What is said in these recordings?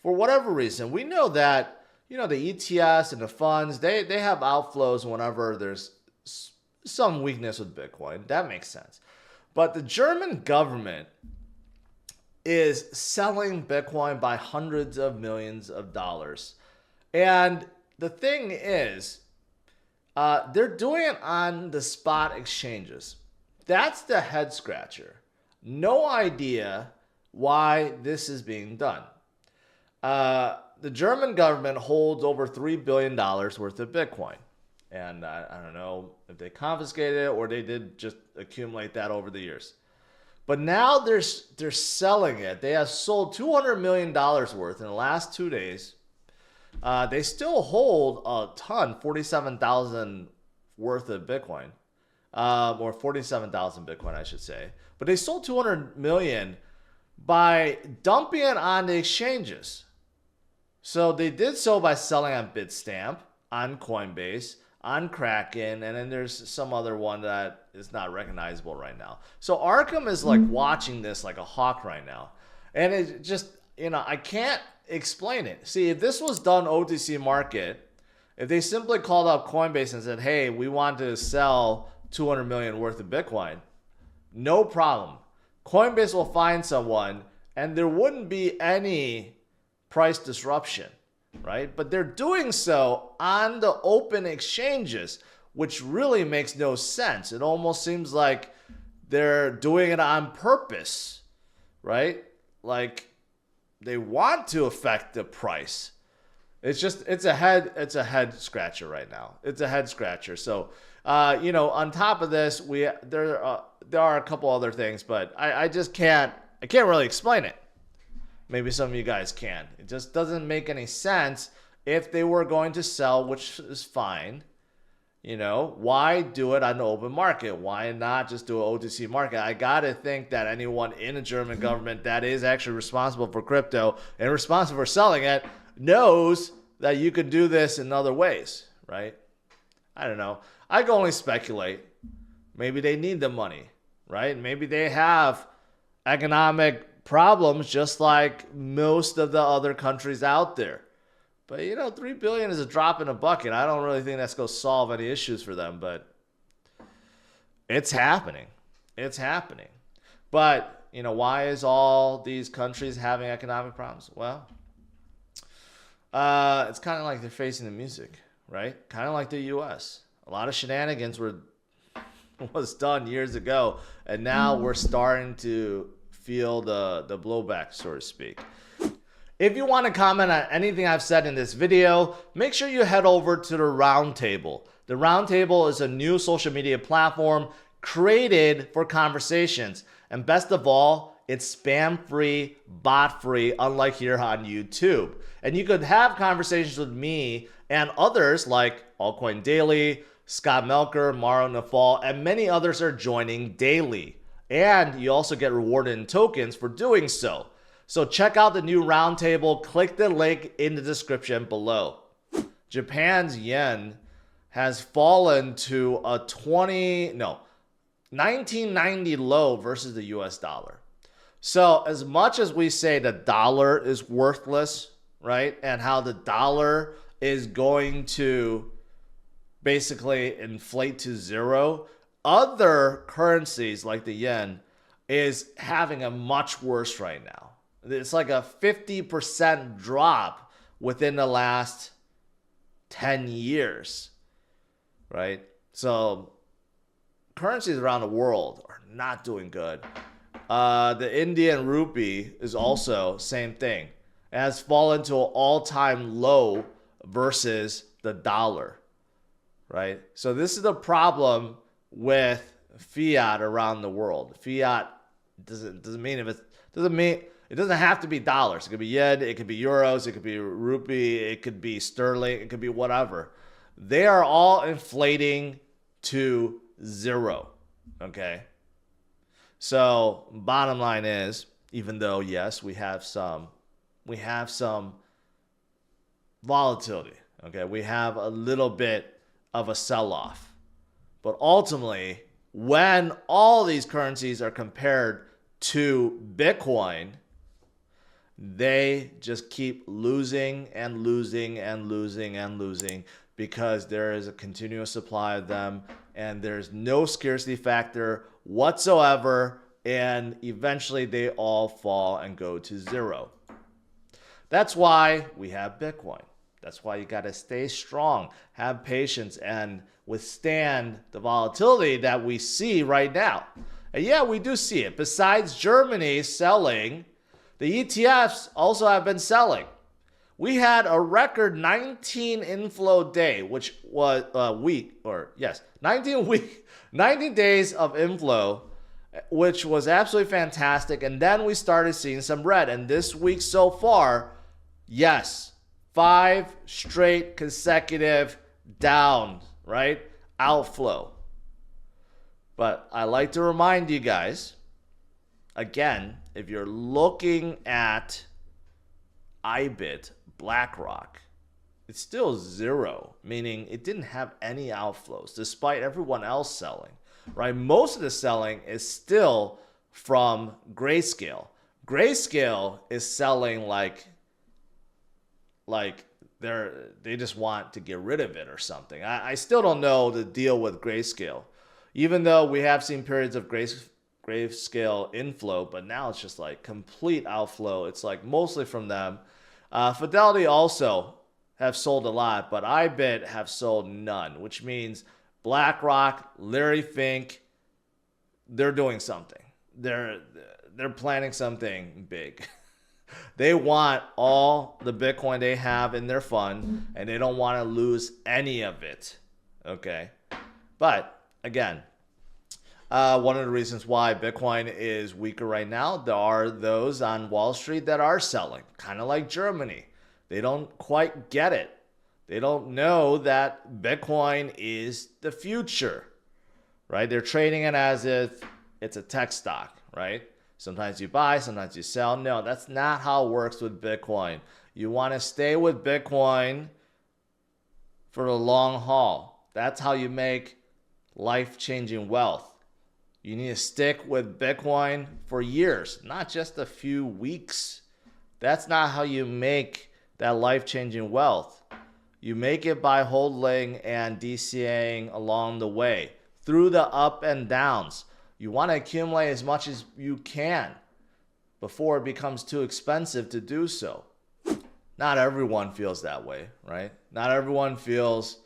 for whatever reason, we know that, the ETFs and the funds, they have outflows whenever there's some weakness with Bitcoin. That makes sense. But the German government is selling Bitcoin by hundreds of millions of dollars. And the thing is, they're doing it on the spot exchanges. That's the head scratcher. No idea why this is being done. The German government holds over $3 billion worth of Bitcoin. And I don't know if they confiscated it or they did just accumulate that over the years. But now they're selling it. They have sold $200 million worth in the last 2 days. They still hold a ton, 47,000 worth of Bitcoin, or 47,000 Bitcoin, I should say. But they sold 200 million by dumping it on the exchanges. So they did so by selling on Bitstamp, on Coinbase, on Kraken, and then there's some other one that is not recognizable right now. So Arkham is like watching this like a hawk right now. And it just, I can't explain it. See, if this was done OTC market, if they simply called up Coinbase and said, hey, we want to sell 200 million worth of Bitcoin, no problem. Coinbase will find someone and there wouldn't be any price disruption, right? But they're doing so on the open exchanges, which really makes no sense. It almost seems like they're doing it on purpose, right? Like they want to affect the price. It's a head scratcher right now. It's a head scratcher. So, on top of this, there are a couple other things, but I can't really explain it. Maybe some of you guys can. It just doesn't make any sense if they were going to sell, which is fine. Why do it on the open market? Why not just do an OTC market? I got to think that anyone in the German government that is actually responsible for crypto and responsible for selling it knows that you could do this in other ways, right? I don't know. I can only speculate. Maybe they need the money, right? Maybe they have economic problems just like most of the other countries out there. But, $3 billion is a drop in a bucket. I don't really think that's going to solve any issues for them, but it's happening. It's happening. But, why is all these countries having economic problems? Well, it's kind of like they're facing the music, right? Kind of like the U.S. A lot of shenanigans was done years ago, and now we're starting to feel the blowback, so to speak. If you want to comment on anything I've said in this video, make sure you head over to the Roundtable. The Roundtable is a new social media platform created for conversations. And best of all, it's spam-free, bot-free, unlike here on YouTube. And you could have conversations with me and others like Altcoin Daily, Scott Melker, Mauro Nafal, and many others are joining daily. And you also get rewarded in tokens for doing so. So check out the new Roundtable. Click the link in the description below. Japan's yen has fallen to a 1990 low versus the US dollar. So as much as we say the dollar is worthless, right? And how the dollar is going to basically inflate to zero, other currencies like the yen is having a much worse right now. It's like a 50% drop within the last 10 years, right? So currencies around the world are not doing good. The Indian rupee is also same thing. It has fallen to an all-time low versus the dollar, right? So this is the problem with fiat around the world. Fiat doesn't it doesn't have to be dollars. It could be yen, it could be euros, it could be rupee, it could be sterling, it could be whatever. They are all inflating to zero, okay? So bottom line is, even though, yes, we have some volatility, okay? We have a little bit of a sell-off. But ultimately, when all these currencies are compared to Bitcoin, they just keep losing and losing and losing and losing because there is a continuous supply of them and there's no scarcity factor whatsoever, and eventually they all fall and go to zero. That's why we have Bitcoin. That's why you got to stay strong, have patience, and withstand the volatility that we see right now. And yeah, we do see it. Besides Germany selling, the ETFs also have been selling. We had a record 19 inflow day, which was 19 days of inflow, which was absolutely fantastic. And then we started seeing some red. And this week so far, yes, 5 straight consecutive down, right? Outflow. But I like to remind you guys, again, if you're looking at IBIT, BlackRock, it's still zero, meaning it didn't have any outflows despite everyone else selling, right? Most of the selling is still from Grayscale. Grayscale is selling like they just want to get rid of it or something. I still don't know the deal with Grayscale, even though we have seen periods of Grayscale inflow, but now it's just like complete outflow. It's like mostly from them. Fidelity also have sold a lot, but IBIT have sold none, which means BlackRock, Larry Fink, they're doing something. They're planning something big. They want all the Bitcoin they have in their fund, and they don't want to lose any of it. Okay? But again, one of the reasons why Bitcoin is weaker right now, there are those on Wall Street that are selling, kind of like Germany. They don't quite get it. They don't know that Bitcoin is the future, right? They're trading it as if it's a tech stock, right? Sometimes you buy, sometimes you sell. No, that's not how it works with Bitcoin. You want to stay with Bitcoin for the long haul. That's how you make life-changing wealth. You need to stick with Bitcoin for years, not just a few weeks. That's not how you make that life-changing wealth. You make it by holding and DCAing along the way, through the up and downs. You want to accumulate as much as you can before it becomes too expensive to do so. Not everyone feels that way, right? Not everyone feels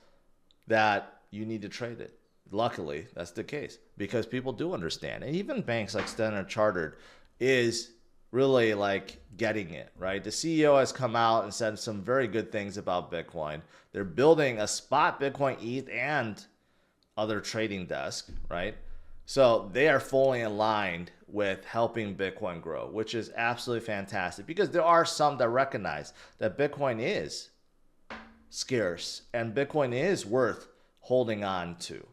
that you need to trade it. Luckily, that's the case because people do understand. And even banks like Standard Chartered is really like getting it, right? The CEO has come out and said some very good things about Bitcoin. They're building a spot Bitcoin ETH and other trading desk, right? So they are fully aligned with helping Bitcoin grow, which is absolutely fantastic because there are some that recognize that Bitcoin is scarce and Bitcoin is worth holding on to.